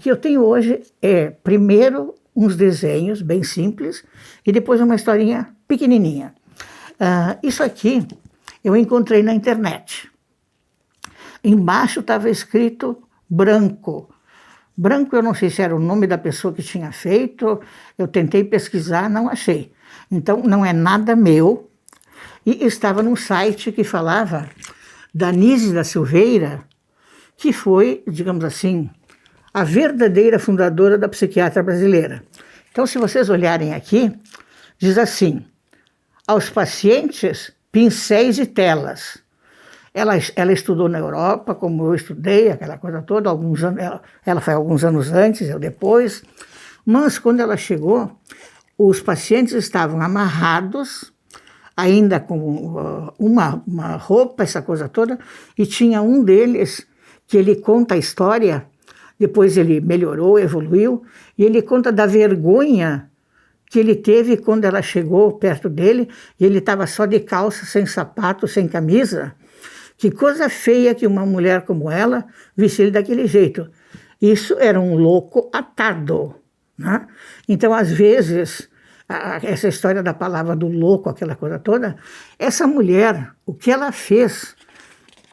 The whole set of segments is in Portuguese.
que eu tenho hoje é, primeiro, uns desenhos bem simples e depois uma historinha pequenininha. Isso aqui eu encontrei na internet. Embaixo estava escrito branco. Branco eu não sei se era o nome da pessoa que tinha feito, eu tentei pesquisar, não achei. Então não é nada meu. E estava num site que falava da Nise da Silveira, que foi, digamos assim, a verdadeira fundadora da psiquiatra brasileira. Então, se vocês olharem aqui, diz assim: aos pacientes, pincéis e telas. Ela estudou na Europa, como eu estudei, aquela coisa toda, alguns anos, ela foi alguns anos antes, eu depois. Mas, quando ela chegou, os pacientes estavam amarrados, ainda com uma roupa, essa coisa toda, e tinha um deles que ele conta a história, depois ele melhorou, evoluiu, e ele conta da vergonha que ele teve quando ela chegou perto dele, e ele estava só de calça, sem sapato, sem camisa. Que coisa feia que uma mulher como ela visse ele daquele jeito. Isso era um louco atado, né? Então, às vezes, essa história da palavra do louco, aquela coisa toda, essa mulher, o que ela fez,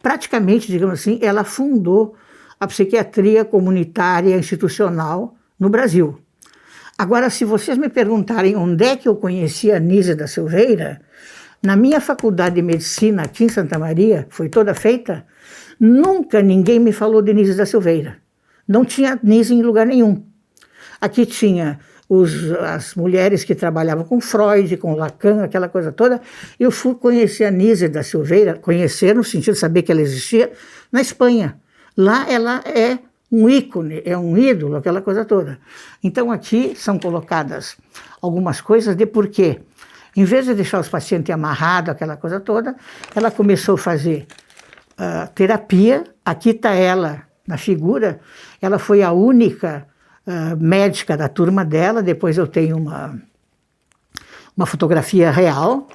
praticamente, digamos assim, ela fundou a psiquiatria comunitária institucional no Brasil. Agora, se vocês me perguntarem onde é que eu conheci a Nise da Silveira, na minha faculdade de medicina aqui em Santa Maria, foi toda feita, nunca ninguém me falou de Nise da Silveira. Não tinha Nise em lugar nenhum. Aqui tinha as mulheres que trabalhavam com Freud, com Lacan, aquela coisa toda. Eu fui conhecer a Nise da Silveira, conhecer no sentido de saber que ela existia, na Espanha. Lá ela é um ícone, é um ídolo, aquela coisa toda. Então aqui são colocadas algumas coisas de porquê. Em vez de deixar os pacientes amarrados, aquela coisa toda, ela começou a fazer terapia. Aqui está ela na figura. Ela foi a única médica da turma dela. Depois eu tenho uma fotografia real.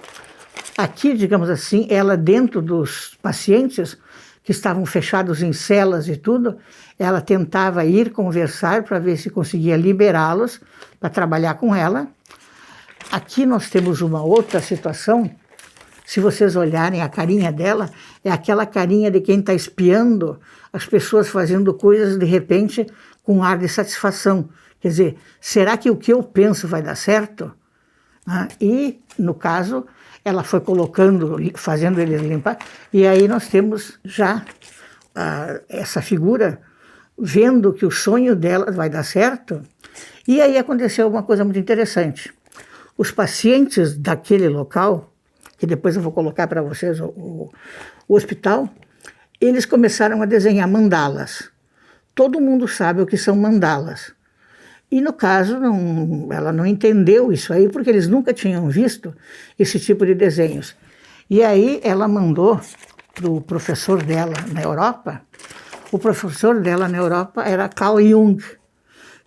Aqui, digamos assim, ela dentro dos pacientes que estavam fechados em celas e tudo, ela tentava ir conversar para ver se conseguia liberá-los para trabalhar com ela. Aqui nós temos uma outra situação. Se vocês olharem a carinha dela, é aquela carinha de quem está espiando as pessoas fazendo coisas de repente com ar de satisfação. Quer dizer, será que o que eu penso vai dar certo? E, no caso, ela foi colocando, fazendo eles limpar, e aí nós temos já essa figura vendo que o sonho dela vai dar certo. E aí aconteceu uma coisa muito interessante. Os pacientes daquele local, que depois eu vou colocar para vocês o hospital, eles começaram a desenhar mandalas. Todo mundo sabe o que são mandalas. E no caso, ela não entendeu isso aí, porque eles nunca tinham visto esse tipo de desenhos. E aí ela mandou para o professor dela na Europa. O professor dela na Europa era Carl Jung,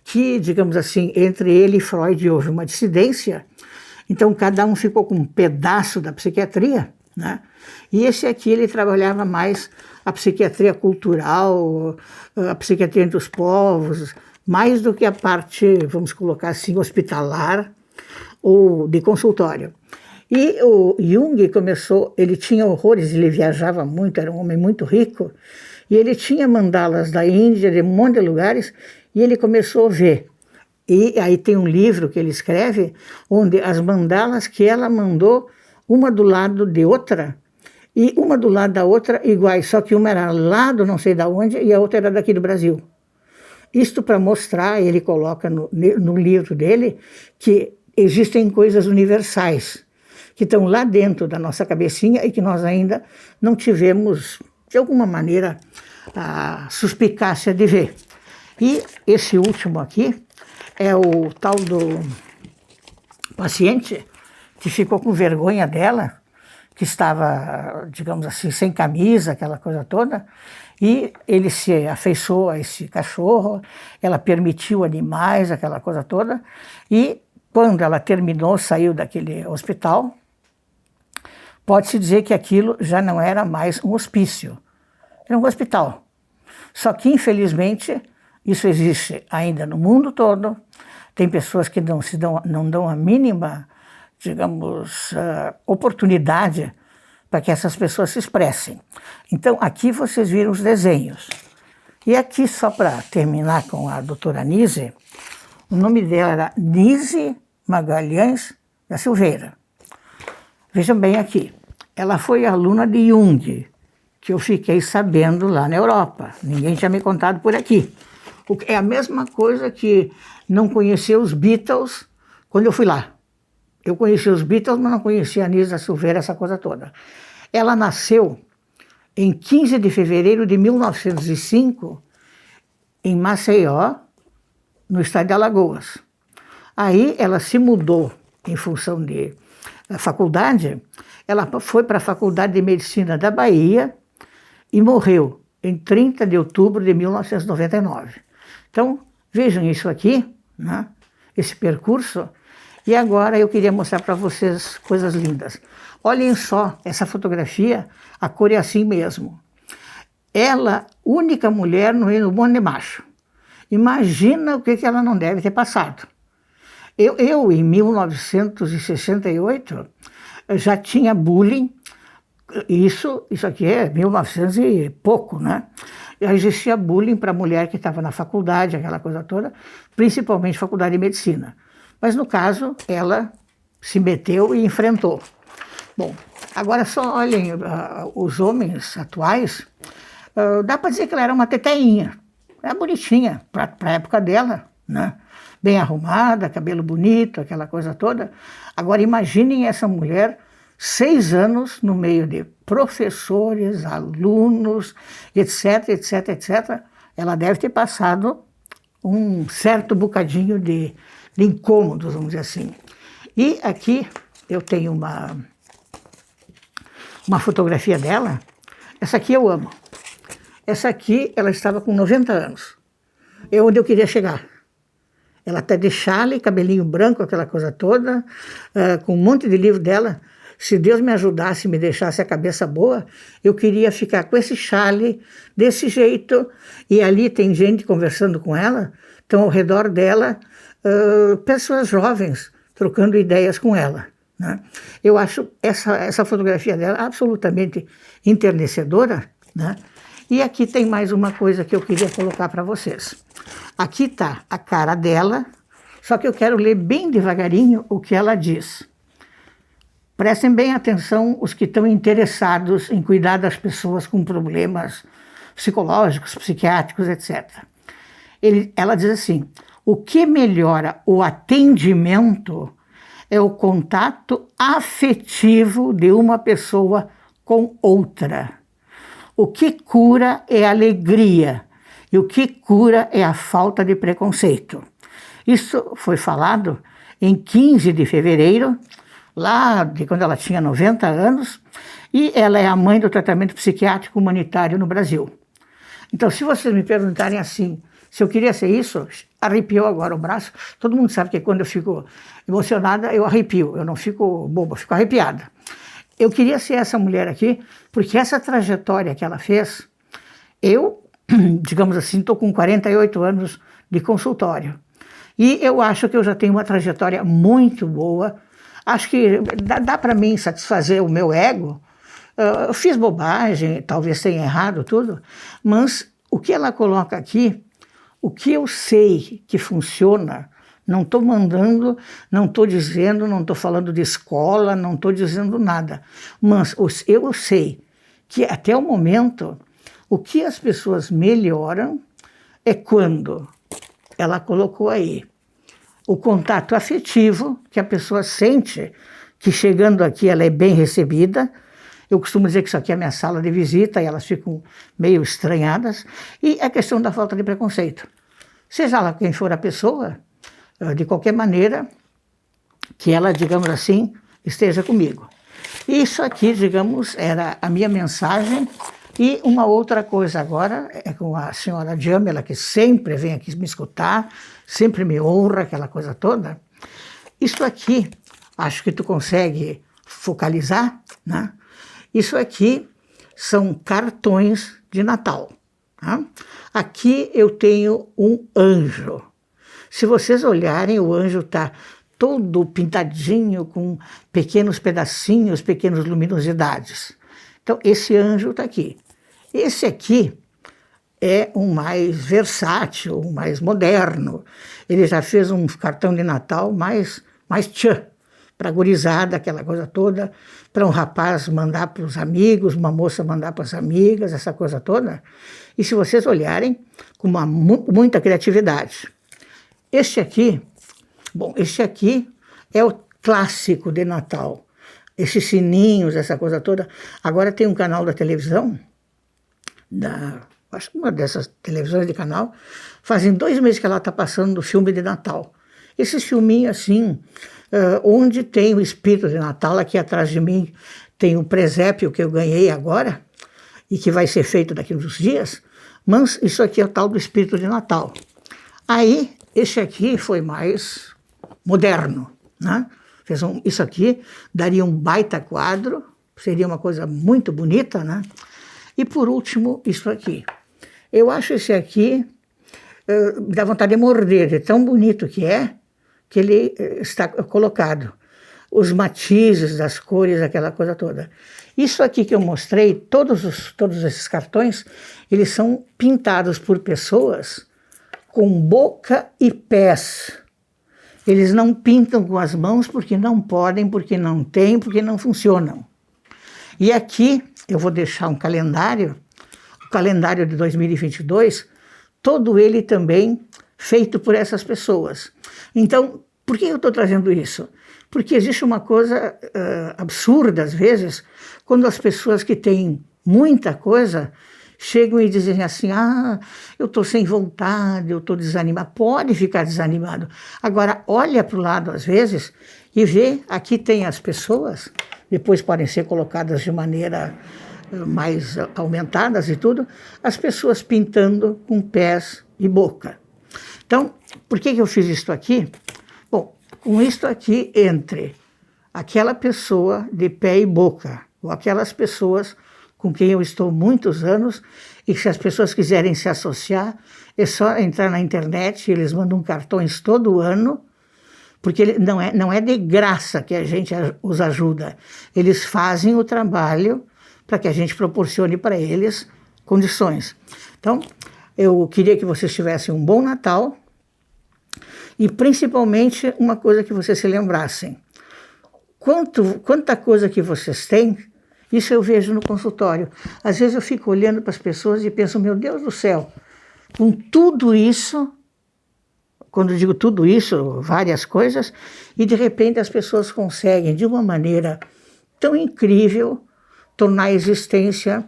que, digamos assim, entre ele e Freud houve uma dissidência. Então, cada um ficou com um pedaço da psiquiatria, né? E esse aqui, ele trabalhava mais a psiquiatria cultural, a psiquiatria entre os povos, mais do que a parte, vamos colocar assim, hospitalar ou de consultório. E o Jung começou, ele tinha horrores, ele viajava muito, era um homem muito rico, e ele tinha mandalas da Índia, de um monte de lugares, e ele começou a ver. E aí tem um livro que ele escreve, onde as mandalas que ela mandou, uma do lado de outra, e uma do lado da outra iguais, só que uma era lá do não sei de onde, e a outra era daqui do Brasil. Isto para mostrar, ele coloca no livro dele, que existem coisas universais, que estão lá dentro da nossa cabecinha e que nós ainda não tivemos, de alguma maneira, a suspicácia de ver. E esse último aqui é o tal do paciente que ficou com vergonha dela, que estava, digamos assim, sem camisa, aquela coisa toda, e ele se afeiçoou a esse cachorro, ela permitiu animais, aquela coisa toda, e quando ela terminou, saiu daquele hospital, pode-se dizer que aquilo já não era mais um hospício, era um hospital. Só que, infelizmente, Isso existe ainda no mundo todo. Tem pessoas que não dão a mínima, digamos, oportunidade para que essas pessoas se expressem. Então, aqui vocês viram os desenhos. E aqui, só para terminar com a doutora Nise, o nome dela era Nise Magalhães da Silveira. Vejam bem aqui, ela foi aluna de Jung, que eu fiquei sabendo lá na Europa. Ninguém tinha me contado por aqui. É a mesma coisa que não conhecer os Beatles quando eu fui lá. Eu conheci os Beatles, mas não conhecia a Nise da Silveira, essa coisa toda. Ela nasceu em 15 de fevereiro de 1905, em Maceió, no estado de Alagoas. Aí ela se mudou em função de faculdade, ela foi para a Faculdade de Medicina da Bahia e morreu em 30 de outubro de 1999. Então, vejam isso aqui, né? Esse percurso. E agora eu queria mostrar para vocês coisas lindas. Olhem só essa fotografia, a cor é assim mesmo. Ela, única mulher no mundo de macho. Imagina o que ela não deve ter passado. Eu, em 1968, já tinha bullying. Isso aqui é 1900 e pouco, né? Já existia bullying para a mulher que estava na faculdade, aquela coisa toda, principalmente faculdade de medicina. Mas, no caso, ela se meteu e enfrentou. Bom, agora só olhem os homens atuais, dá para dizer que ela era uma teteinha, era bonitinha para a época dela, né? Bem arrumada, cabelo bonito, aquela coisa toda. Agora imaginem essa mulher 6 anos no meio de professores, alunos, etc, etc, etc. Ela deve ter passado um certo bocadinho de incômodos, vamos dizer assim. E aqui eu tenho uma fotografia dela. Essa aqui eu amo. Essa aqui, ela estava com 90 anos. É onde eu queria chegar. Ela até de chale, cabelinho branco, aquela coisa toda, com um monte de livro dela. Se Deus me ajudasse, me deixasse a cabeça boa, eu queria ficar com esse chale, desse jeito. E ali tem gente conversando com ela, estão ao redor dela pessoas jovens trocando ideias com ela, né? Eu acho essa fotografia dela absolutamente enternecedora, né? E aqui tem mais uma coisa que eu queria colocar para vocês. Aqui está a cara dela, só que eu quero ler bem devagarinho o que ela diz. Prestem bem atenção os que estão interessados em cuidar das pessoas com problemas psicológicos, psiquiátricos, etc. Ela diz assim: o que melhora o atendimento é o contato afetivo de uma pessoa com outra. O que cura é a alegria e o que cura é a falta de preconceito. Isso foi falado em 15 de fevereiro, lá de quando ela tinha 90 anos, e ela é a mãe do tratamento psiquiátrico humanitário no Brasil. Então, se vocês me perguntarem assim, se eu queria ser isso, arrepiou agora o braço. Todo mundo sabe que quando eu fico emocionada, eu arrepio. Eu não fico boba, eu fico arrepiada. Eu queria ser essa mulher aqui, porque essa trajetória que ela fez, eu, digamos assim, estou com 48 anos de consultório. E eu acho que eu já tenho uma trajetória muito boa. Acho que dá para mim satisfazer o meu ego. Eu fiz bobagem, talvez tenha errado tudo, mas o que ela coloca aqui, o que eu sei que funciona, não estou mandando, não estou dizendo, não estou falando de escola, não estou dizendo nada. Mas eu sei que até o momento, o que as pessoas melhoram é quando ela colocou aí o contato afetivo, que a pessoa sente que chegando aqui ela é bem recebida. Eu costumo dizer que isso aqui é a minha sala de visita e elas ficam meio estranhadas. E a questão da falta de preconceito. Seja lá quem for a pessoa, de qualquer maneira, que ela, digamos assim, esteja comigo. Isso aqui, digamos, era a minha mensagem. E uma outra coisa agora é com a senhora Jamila, que sempre vem aqui me escutar, sempre me honra, aquela coisa toda. Isso aqui, acho que tu consegue focalizar, né? Isso aqui são cartões de Natal. Tá? Aqui eu tenho um anjo. Se vocês olharem, o anjo está todo pintadinho com pequenos pedacinhos, pequenas luminosidades. Então, esse anjo está aqui. Esse aqui é um mais versátil, um mais moderno. Ele já fez um cartão de Natal mais tchan, para a gurizada, aquela coisa toda, para um rapaz mandar para os amigos, uma moça mandar para as amigas, essa coisa toda. E se vocês olharem, com muita criatividade. Este aqui é o clássico de Natal. Esses sininhos, essa coisa toda. Agora tem um canal da televisão, acho que uma dessas televisões de canal, fazem 2 meses que ela está passando o filme de Natal. Esses filminhos assim, onde tem o espírito de Natal, aqui atrás de mim tem um presépio que eu ganhei agora, e que vai ser feito daqui a uns dias, mas isso aqui é o tal do espírito de Natal. Aí, esse aqui foi mais moderno, né? Isso aqui daria um baita quadro, seria uma coisa muito bonita, né? E por último, isso aqui. Eu acho esse aqui, dá vontade de morder, de tão bonito que ele está colocado. Os matizes das cores, aquela coisa toda. Isso aqui que eu mostrei, todos esses cartões, eles são pintados por pessoas com boca e pés. Eles não pintam com as mãos porque não podem, porque não têm, porque não funcionam. E aqui eu vou deixar um calendário, o calendário de 2022, todo ele também feito por essas pessoas. Então, por que eu estou trazendo isso? Porque existe uma coisa absurda, às vezes, quando as pessoas que têm muita coisa chegam e dizem assim, eu estou sem vontade, eu estou desanimado. Pode ficar desanimado. Agora, olha para o lado, às vezes, e vê, aqui tem as pessoas, depois podem ser colocadas de maneira mais aumentadas e tudo, as pessoas pintando com pés e boca. Então, por que eu fiz isso aqui? Bom, com isto aqui entre aquela pessoa de pé e boca, ou aquelas pessoas com quem eu estou muitos anos, e se as pessoas quiserem se associar, é só entrar na internet, eles mandam cartões todo ano, porque não é de graça que a gente os ajuda, eles fazem o trabalho para que a gente proporcione para eles condições. Então, eu queria que vocês tivessem um bom Natal, e principalmente uma coisa que vocês se lembrassem. Quanta coisa que vocês têm, isso eu vejo no consultório. Às vezes eu fico olhando para as pessoas e penso, meu Deus do céu, com tudo isso, quando eu digo tudo isso, várias coisas, e de repente as pessoas conseguem, de uma maneira tão incrível, tornar a existência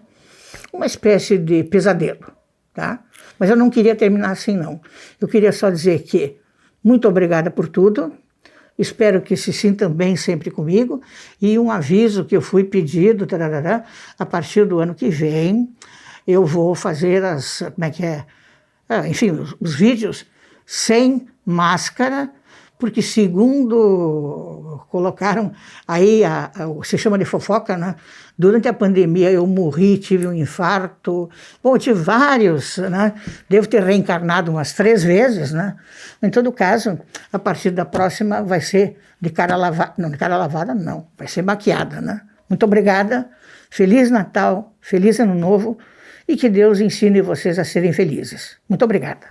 uma espécie de pesadelo, tá? Mas eu não queria terminar assim, não. Eu queria só dizer que muito obrigada por tudo, espero que se sintam bem sempre comigo, e um aviso que eu fui pedido, a partir do ano que vem, eu vou fazer os vídeos sem máscara, porque segundo colocaram aí, se chama de fofoca, né? Durante a pandemia eu morri, tive um infarto, bom, eu tive vários, né? Devo ter reencarnado umas 3 vezes, né? Em todo caso, a partir da próxima vai ser de cara lavada, não, vai ser maquiada, né? Muito obrigada, Feliz Natal, Feliz Ano Novo, e que Deus ensine vocês a serem felizes. Muito obrigada.